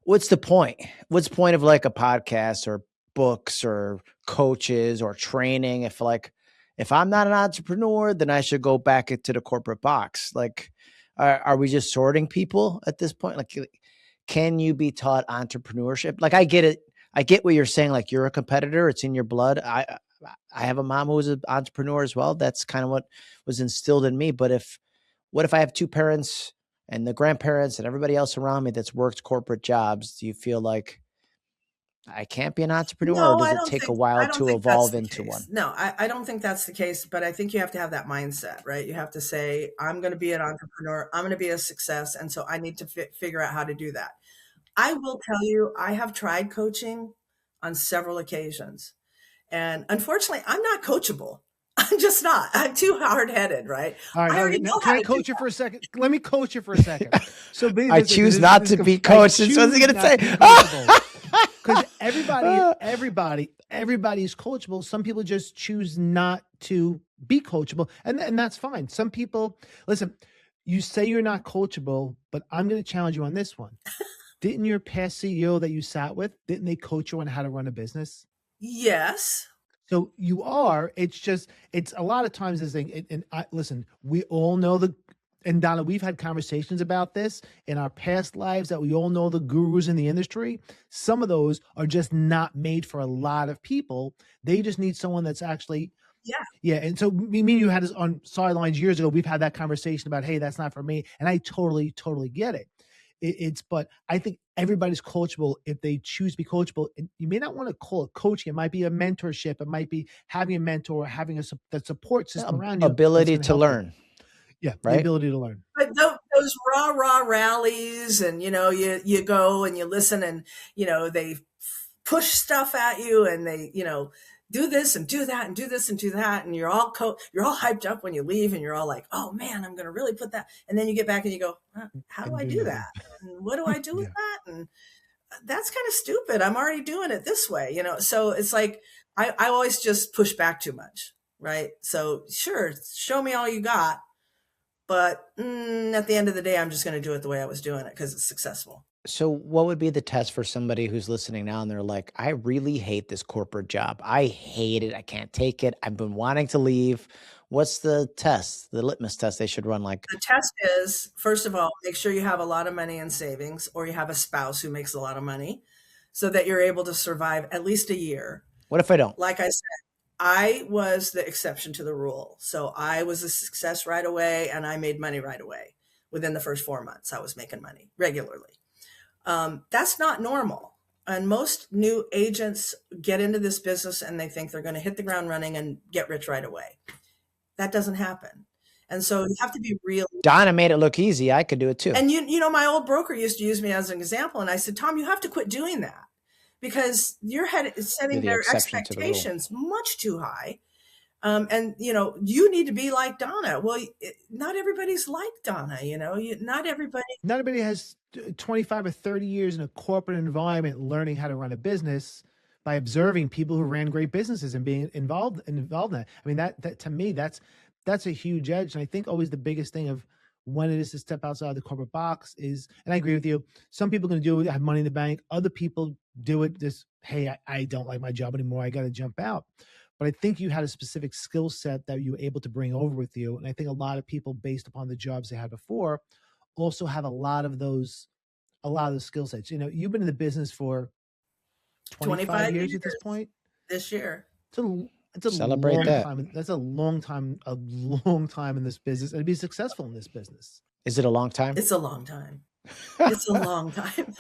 what's the point? What's the point of a podcast or books or coaches or training? If I'm not an entrepreneur, then I should go back into the corporate box. Are we just sorting people at this point? Can you be taught entrepreneurship? I get it. I get what you're saying. You're a competitor. It's in your blood. I have a mom who was an entrepreneur as well. That's kind of what was instilled in me. But what if I have two parents and the grandparents and everybody else around me that's worked corporate jobs? Do you feel like I can't be an entrepreneur, or does it take a while to evolve into one? No, I don't think that's the case, but I think you have to have that mindset, right? You have to say, I'm going to be an entrepreneur. I'm going to be a success. And so I need to figure out how to do that. I will tell you, I have tried coaching on several occasions. And unfortunately, I'm not coachable. I'm just not. I'm too hard-headed, right? All right. Can I coach you for a second? Let me coach you for a second. So I choose not to be coached. What's he going to say? Because everybody's coachable. Some people just choose not to be coachable, and that's fine. Some people, listen, you say you're not coachable, but I'm going to challenge you on this one. Didn't your past CEO that you sat with, didn't they coach you on how to run a business? Yes. So you are. It's a lot of times this thing. Listen, we all know and Donna, we've had conversations about this in our past lives that we all know the gurus in the industry. Some of those are just not made for a lot of people. They just need someone that's actually, yeah. And so me and you had this on sidelines years ago. We've had that conversation about, hey, that's not for me. And I totally get it. But I think everybody's coachable if they choose to be coachable. And you may not want to call it coaching. It might be a mentorship. It might be having a mentor, having that support system around you. Ability to learn. Yeah, right? The ability to learn. But those rah rallies, and you go and you listen, and they push stuff at you, and they do this and do that and do this and do that, and you're all hyped up when you leave, and you're all like, oh man, I'm gonna really put that, and then you get back and you go, how do I do that? And what do I do with that? And that's kind of stupid. I'm already doing it this way, So it's like I always just push back too much, right? So sure, show me all you got. But at the end of the day, I'm just going to do it the way I was doing it because it's successful. So what would be the test for somebody who's listening now and they're like, I really hate this corporate job. I hate it. I can't take it. I've been wanting to leave. What's the test, the litmus test they should run? The test is, first of all, make sure you have a lot of money in savings, or you have a spouse who makes a lot of money so that you're able to survive at least a year. What if I don't? Like I said, I was the exception to the rule. So I was a success right away, and I made money right away. Within the first 4 months, I was making money regularly. That's not normal. And most new agents get into this business and they think they're going to hit the ground running and get rich right away. That doesn't happen. And so you have to be real. Donna made it look easy. I could do it too. And my old broker used to use me as an example. And I said, Tom, you have to quit doing that. Because your head is setting their expectations much too high. And, you need to be like Donna. Well, not everybody's like Donna, not everybody has 25 or 30 years in a corporate environment learning how to run a business by observing people who ran great businesses and being involved in that. I mean, that to me, that's a huge edge. And I think always the biggest thing of when it is to step outside the corporate box is, and I agree with you, some people are going to do it, have money in the bank. Other people do it this, hey, I don't like my job anymore. I got to jump out. But I think you had a specific skill set that you were able to bring over with you. And I think a lot of people, based upon the jobs they had before, also have a lot of the skill sets. You know, you've been in the business for 25 years at this point. This year. It's a Celebrate long that. time. That's a long time in this business, and to be successful in this business. Is it a long time? It's a long time. It's a long time.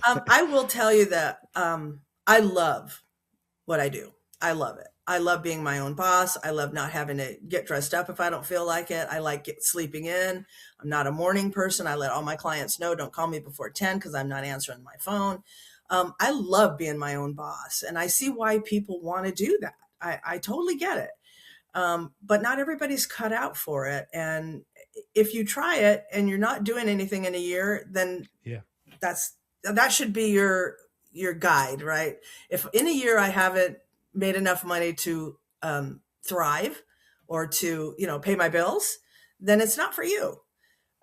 I will tell you that I love what I do. I love it. I love being my own boss. I love not having to get dressed up if I don't feel like it. I like sleeping in. I'm not a morning person. I let all my clients know, don't call me before 10 because I'm not answering my phone. I love being my own boss, and I see why people want to do that. I totally get it. But not everybody's cut out for it. And if you try it and you're not doing anything in a year, then that should be your guide, right? If in a year I haven't made enough money to thrive or to, pay my bills, then it's not for you.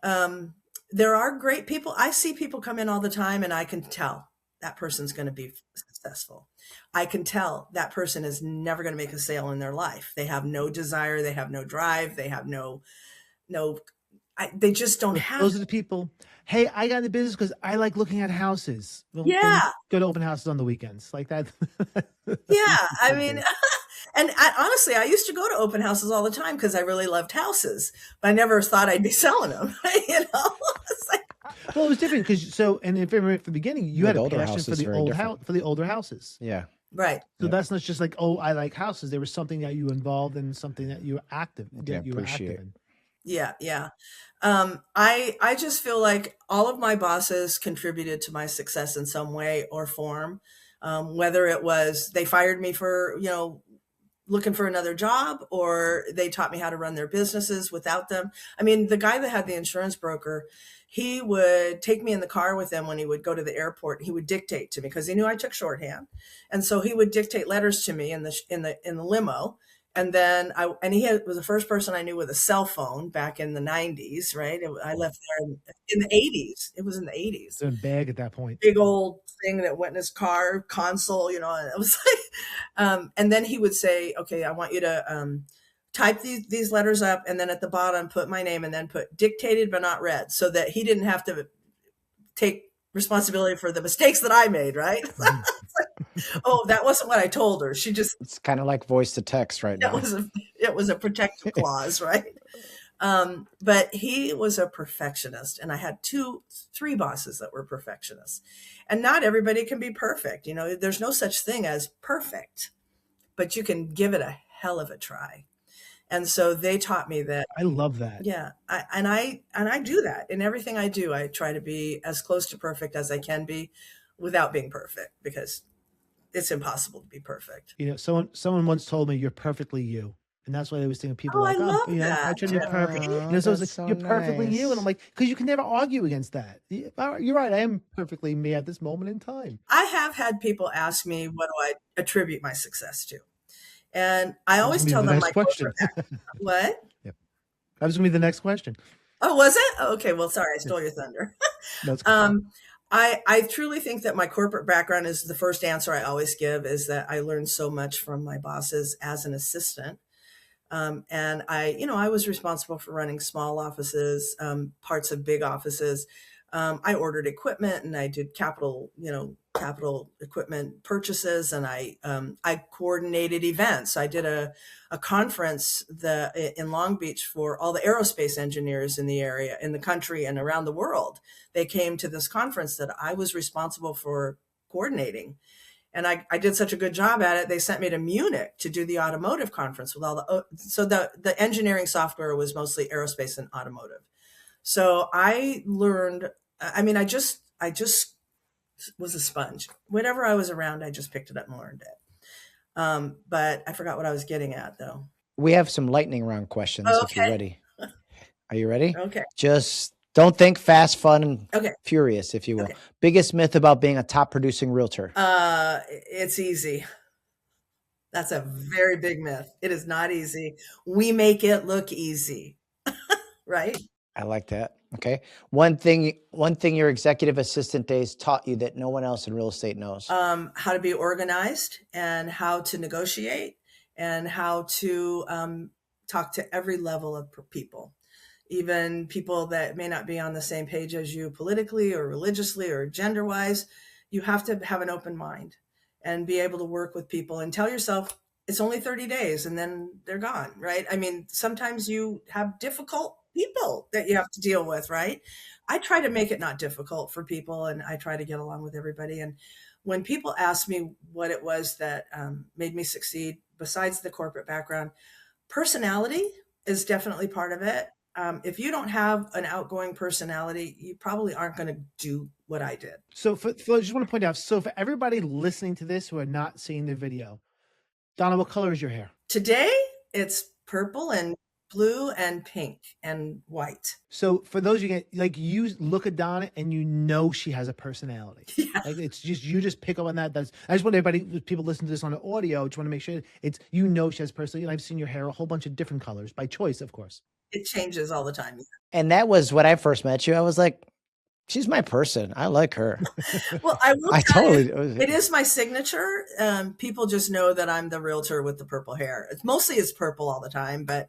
There are great people. I see people come in all the time, and I can tell that person's going to be successful. I can tell that person is never going to make a sale in their life. They have no desire. They have no drive. They have they just don't have. Those are the people. Hey, I got in the business because I like looking at houses. Well, yeah. Go to open houses on the weekends like that. Yeah. I mean, and honestly, I used to go to open houses all the time because I really loved houses, but I never thought I'd be selling them. It's like, well, it was different because and if at the beginning you had a passion for the older houses. Yeah. Right. So that's not just like, oh, I like houses. There was something that you involved in, something that you were active. You were active in. Yeah. Yeah. I just feel like all of my bosses contributed to my success in some way or form. Whether it was they fired me for, looking for another job, or they taught me how to run their businesses without them. I mean, the guy that had the insurance broker, he would take me in the car with him when he would go to the airport. He would dictate to me because he knew I took shorthand. And so he would dictate letters to me in the limo. And then he was the first person I knew with a cell phone back in the 90s, right? I left there in the 80s. It was in the 80s. It's a bag at that point. Big old thing that went in his car console, and it was like, and then he would say, okay, I want you to type these letters up, and then at the bottom put my name, and then put dictated but not read, so that he didn't have to take responsibility for the mistakes that I made, right? Oh, that wasn't what I told her. It's kind of like voice to text right now. It was a protective clause, right? But he was a perfectionist, and I had 3 bosses that were perfectionists, and not everybody can be perfect. There's no such thing as perfect, but you can give it a hell of a try. And so they taught me that. I love that. Yeah. I do that in everything I do. I try to be as close to perfect as I can be without being perfect, because it's impossible to be perfect. Someone once told me, you're perfectly you. And that's why I was thinking people I love that. I try to be perfect. So it's like, so you're perfectly you. And I'm like, because you can never argue against that. You're right. I am perfectly me at this moment in time. I have had people ask me, what do I attribute my success to? And I always tell them my question. What? Yep. That was going to be the next question. Oh, was it? Oh, okay. Well, sorry, I stole your thunder. That's cool. I truly think that my corporate background is the first answer I always give, is that I learned so much from my bosses as an assistant. And I was responsible for running small offices, parts of big offices. I ordered equipment, and I did capital equipment purchases, and I coordinated events. I did a conference in Long Beach for all the aerospace engineers in the area, in the country, and around the world. They came to this conference that I was responsible for coordinating. And I did such a good job at it, they sent me to Munich to do the automotive conference with all the engineering software was mostly aerospace and automotive. So I learned, I just was a sponge. Whenever I was around, I just picked it up and learned it. But I forgot what I was getting at, though. We have some lightning round questions if you're ready. Are you ready? Okay. Just don't think, fast, fun, and furious, if you will. Okay. Biggest myth about being a top producing realtor? It's easy. That's a very big myth. It is not easy. We make it look easy, right? I like that. Okay. One thing your executive assistant days taught you that no one else in real estate knows. How to be organized and how to negotiate and how to talk to every level of people, even people that may not be on the same page as you politically or religiously or gender wise. You have to have an open mind and be able to work with people and tell yourself it's only 30 days and then they're gone, right? I mean, sometimes you have difficult people that you have to deal with, right? I try to make it not difficult for people, and I try to get along with everybody. And when people ask me what it was that made me succeed, besides the corporate background, personality is definitely part of it. If you don't have an outgoing personality, you probably aren't going to do what I did. So I just want to point out, so for everybody listening to this who are not seeing the video, Donna, what color is your hair? Today, it's purple and blue and pink and white. So for those you get, like, you look at Donna and you know she has a personality. Yeah. Like, it's just, you just pick up on that. I just want everybody, people listen to this on the audio, just want to make sure it's, you know, she has personality. And I've seen your hair a whole bunch of different colors by choice, of course. It changes all the time. And that was when I first met you. I was like, she's my person. I like her. Well, it is my signature. People just know that I'm the realtor with the purple hair. It's purple all the time, but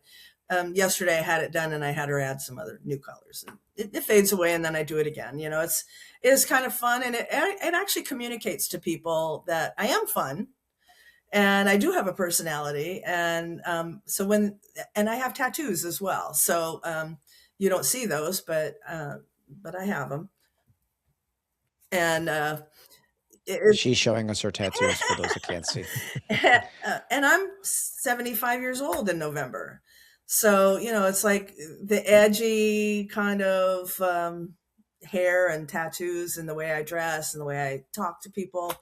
yesterday I had it done and I had her add some other new colors. And it fades away and then I do it again. You know, it is kind of fun, and it actually communicates to people that I am fun and I do have a personality. And and I have tattoos as well. So you don't see those, but I have them. And she's showing us her tattoos for those that can't see. And I'm 75 years old in November. So, you know, it's like the edgy kind of hair and tattoos and the way I dress and the way I talk to people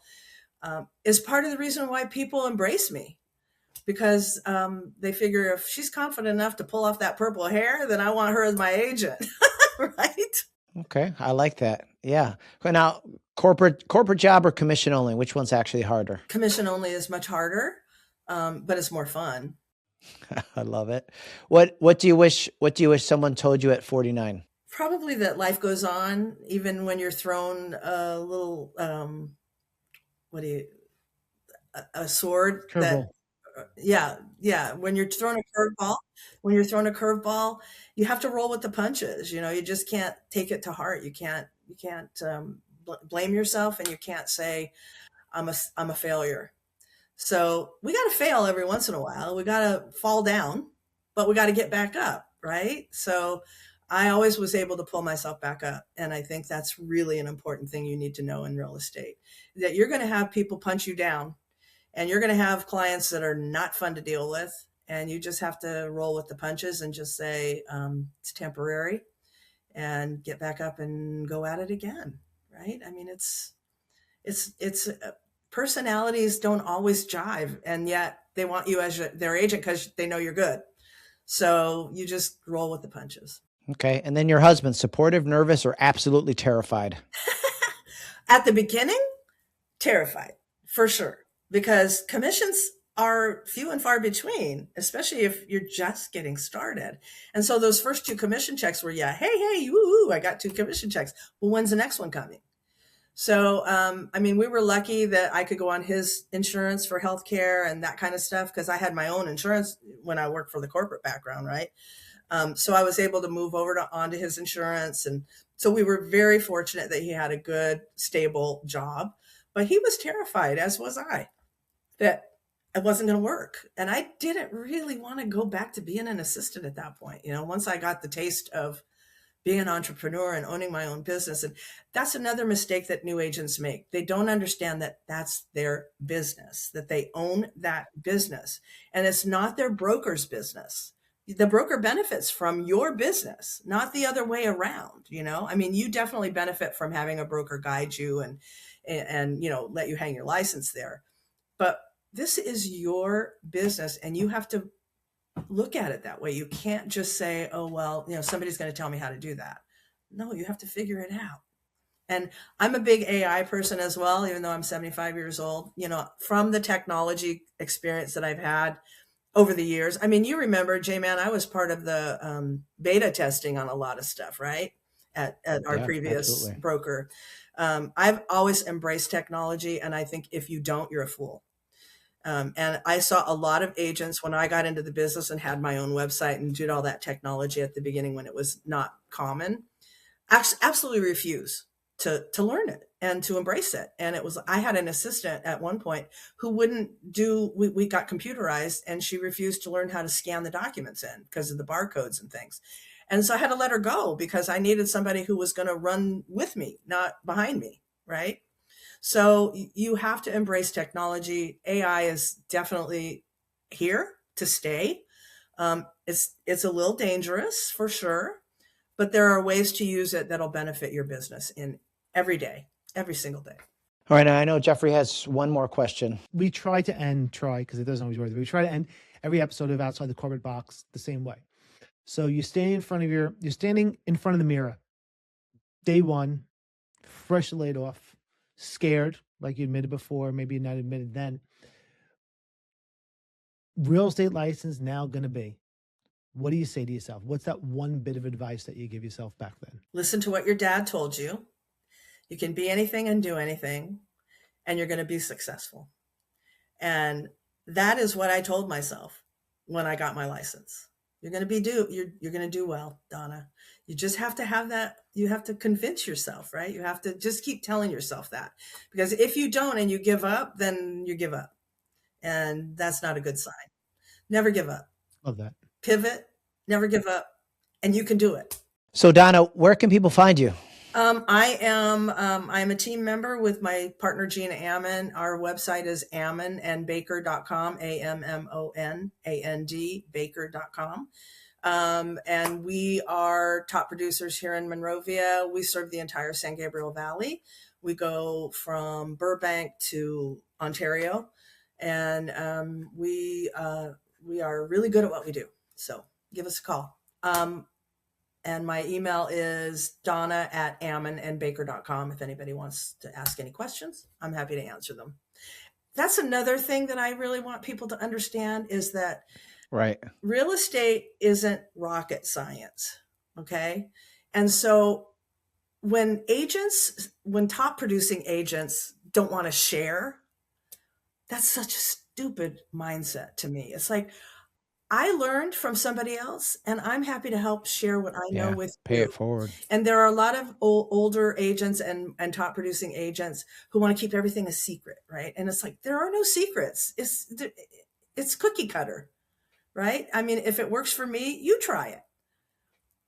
is part of the reason why people embrace me. Because they figure if she's confident enough to pull off that purple hair, then I want her as my agent, right? Okay, I like that. Yeah. Now, corporate job or commission only? Which one's actually harder? Commission only is much harder, but it's more fun. I love it. What do you wish someone told you at 49? Probably that life goes on even when you're thrown a little a sword. Curveball. Yeah. When you're throwing a curveball, you have to roll with the punches. You know, you just can't take it to heart. You can't blame yourself, and you can't say I'm a failure. So we got to fail every once in a while. We got to fall down, but we got to get back up, right? So I always was able to pull myself back up. And I think that's really an important thing you need to know in real estate, that you're going to have people punch you down, and you're going to have clients that are not fun to deal with. And you just have to roll with the punches and just say, it's temporary, and get back up and go at it again. Right. I mean, it's personalities don't always jive, and yet they want you as their agent because they know you're good. So you just roll with the punches. Okay. And then your husband, supportive, nervous, or absolutely terrified? At the beginning, terrified, for sure, because commissions are few and far between, especially if you're just getting started. And so those first 2 commission checks were, hey, woo, I got 2 commission checks. Well, when's the next one coming? So, I mean, we were lucky that I could go on his insurance for healthcare and that kind of stuff, because I had my own insurance when I worked for the corporate background, right? So I was able to move over onto his insurance. And so we were very fortunate that he had a good, stable job. But he was terrified, as was I, that it wasn't going to work. And I didn't really want to go back to being an assistant at that point. You know, once I got the taste of being an entrepreneur and owning my own business. And that's another mistake that new agents make. They don't understand that that's their business, that they own that business. And it's not their broker's business. The broker benefits from your business, not the other way around. You know, I mean, you definitely benefit from having a broker guide you and, you know, let you hang your license there. But this is your business, and you have to look at it that way. You can't just say, oh, well, you know, somebody's going to tell me how to do that. No, you have to figure it out. And I'm a big AI person as well, even though I'm 75 years old. You know, from the technology experience that I've had, over the years. I mean, you remember, JMan, I was part of the beta testing on a lot of stuff, right? At our previous broker. I've always embraced technology, and I think if you don't, you're a fool. And I saw a lot of agents when I got into the business and had my own website and did all that technology at the beginning when it was not common, absolutely refuse to learn it and to embrace it. And I had an assistant at one point who wouldn't do, we got computerized, and she refused to learn how to scan the documents in because of the barcodes and things. And so I had to let her go because I needed somebody who was going to run with me, not behind me. Right. So you have to embrace technology. AI is definitely here to stay. It's a little dangerous for sure, but there are ways to use it that'll benefit your business in every day, every single day. All right. Now I know Jeffrey has one more question. We try because it doesn't always work. We try to end every episode of Outside the Corporate Box the same way. So you're standing in front of the mirror, day one, fresh laid off, scared, like you admitted before, maybe not admitted then. Real estate license now going to be. What do you say to yourself? What's that one bit of advice that you give yourself back then? Listen to what your dad told you. You can be anything and do anything, and you're going to be successful. And that is what I told myself when I got my license. You're going to do well, Donna. You just have to have that. You have to convince yourself, right? You have to just keep telling yourself that, because if you don't and you give up, then you give up. And that's not a good sign. Never give up. Love that. Pivot, never give up, and you can do it. So Donna, where can people find you? I'm a team member with my partner, Gina Ammon. Our website is ammonandbaker.com, AMMONAND, baker.com. And we are top producers here in Monrovia. We serve the entire San Gabriel Valley. We go from Burbank to Ontario, and we are really good at what we do. So give us a call. And my email is donna@ammonandbaker.com. If anybody wants to ask any questions, I'm happy to answer them. That's another thing that I really want people to understand is that real estate isn't rocket science. Okay. And so when top producing agents don't want to share, that's such a stupid mindset to me. It's like, I learned from somebody else, and I'm happy to help share what I know with pay you. It forward. And there are a lot of older agents and top producing agents who want to keep everything a secret, right? And it's like, there are no secrets. It's cookie cutter, right? I mean, if it works for me, you try it.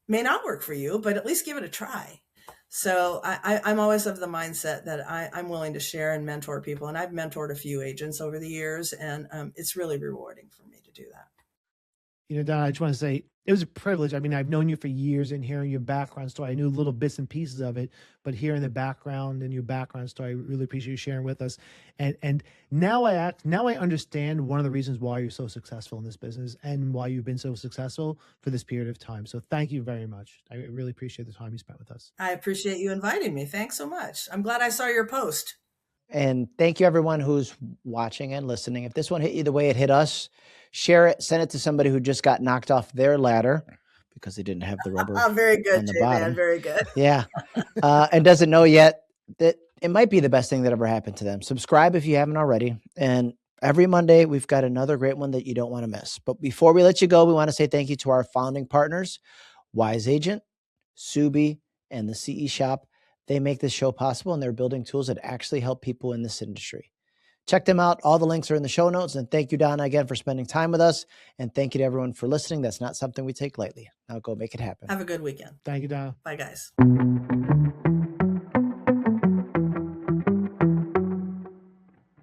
May not work for you, but at least give it a try. So I'm always of the mindset that I'm willing to share and mentor people. And I've mentored a few agents over the years, and it's really rewarding for me to do that. Donna, I just want to say it was a privilege. I mean, I've known you for years, and hearing your background story, I knew little bits and pieces of it, but hearing the background and your background story, I really appreciate you sharing with us. And now I understand one of the reasons why you're so successful in this business and why you've been so successful for this period of time. So thank you very much. I really appreciate the time you spent with us. I appreciate you inviting me. Thanks so much. I'm glad I saw your post. And thank you everyone who's watching and listening. If this one hit you the way it hit us, share it, send it to somebody who just got knocked off their ladder because they didn't have the rubber very good, on the bottom. Very good. Yeah. And doesn't know yet that it might be the best thing that ever happened to them. Subscribe if you haven't already. And every Monday, we've got another great one that you don't want to miss. But before we let you go, we want to say thank you to our founding partners, Wise Agent, Subi, and the CE Shop. They make this show possible, and they're building tools that actually help people in this industry. Check them out. All the links are in the show notes. And thank you, Donna, again for spending time with us. And thank you to everyone for listening. That's not something we take lightly. Now go make it happen. Have a good weekend. Thank you, Donna. Bye, guys.